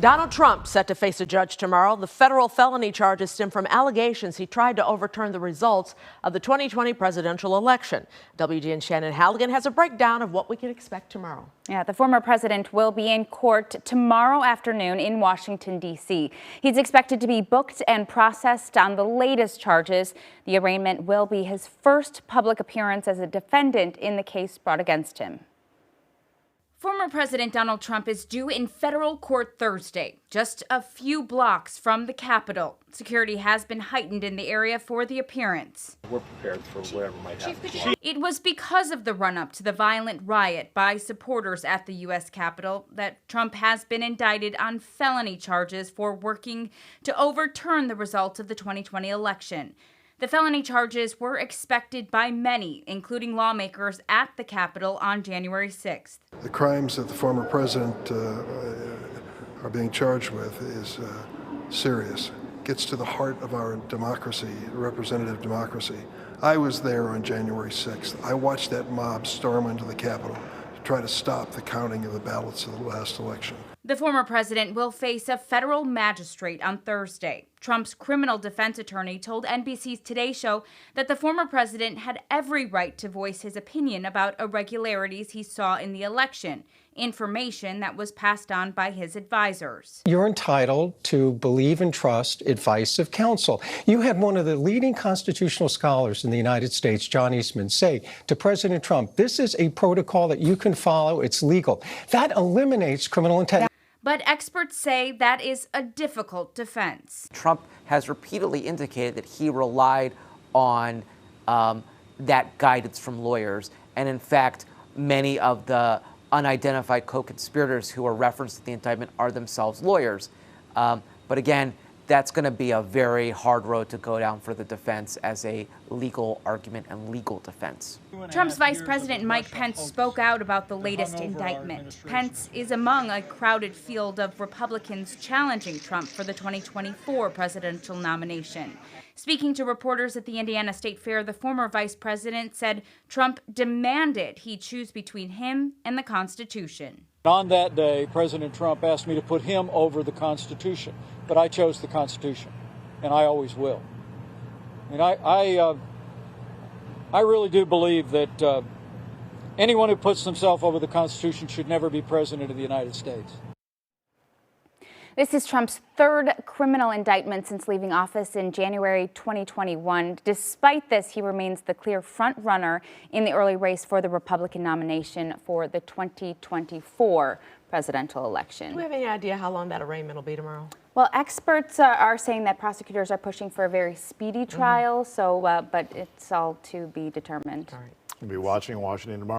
Donald Trump set to face a judge tomorrow. The federal felony charges stem from allegations he tried to overturn the results of the 2020 presidential election. WGN Shannon Halligan has a breakdown of what we can expect tomorrow. Yeah, the former president will be in court tomorrow afternoon in Washington, D.C. He's expected to be booked and processed on the latest charges. The arraignment will be his first public appearance as a defendant in the case brought against him. Former President Donald Trump is due in federal court Thursday, just a few blocks from the Capitol. Security has been heightened in the area for the appearance. We're prepared for whatever might happen. It was because of the run-up to the violent riot by supporters at the U.S. Capitol that Trump has been indicted on felony charges for working to overturn the results of the 2020 election. The felony charges were expected by many, including lawmakers at the Capitol on January 6th. The crimes that the former president are being charged with is serious. Gets to the heart of our democracy, representative democracy. I was there on January 6th. I watched that mob storm into the Capitol to try to stop the counting of the ballots of the last election. The former president will face a federal magistrate on Thursday. Trump's criminal defense attorney told NBC's Today Show that the former president had every right to voice his opinion about irregularities he saw in the election, information that was passed on by his advisors. You're entitled to believe and trust advice of counsel. You had one of the leading constitutional scholars in the United States, John Eastman, say to President Trump, this is a protocol that you can follow, it's legal. That eliminates criminal intent. But experts say that is a difficult defense. Trump has repeatedly indicated that he relied on that guidance from lawyers. And in fact, many of the unidentified co-conspirators who are referenced in the indictment are themselves lawyers. But again, that's going to be a very hard road to go down for the defense as a legal argument and legal defense. Trump's Vice President Mike Pence spoke out about the latest indictment. Pence is among a crowded field of Republicans challenging Trump for the 2024 presidential nomination. Speaking to reporters at the Indiana State Fair, the former vice president said Trump demanded he choose between him and the Constitution. On that day, President Trump asked me to put him over the Constitution, but I chose the Constitution, and I always will. And I really do believe that anyone who puts himself over the Constitution should never be president of the United States. This is Trump's third criminal indictment since leaving office in January 2021. Despite this, he remains the clear front runner in the early race for the Republican nomination for the 2024 presidential election. Do we have any idea how long that arraignment will be tomorrow? Well, experts are saying that prosecutors are pushing for a very speedy trial, but it's all to be determined. All right. We'll be watching Washington tomorrow.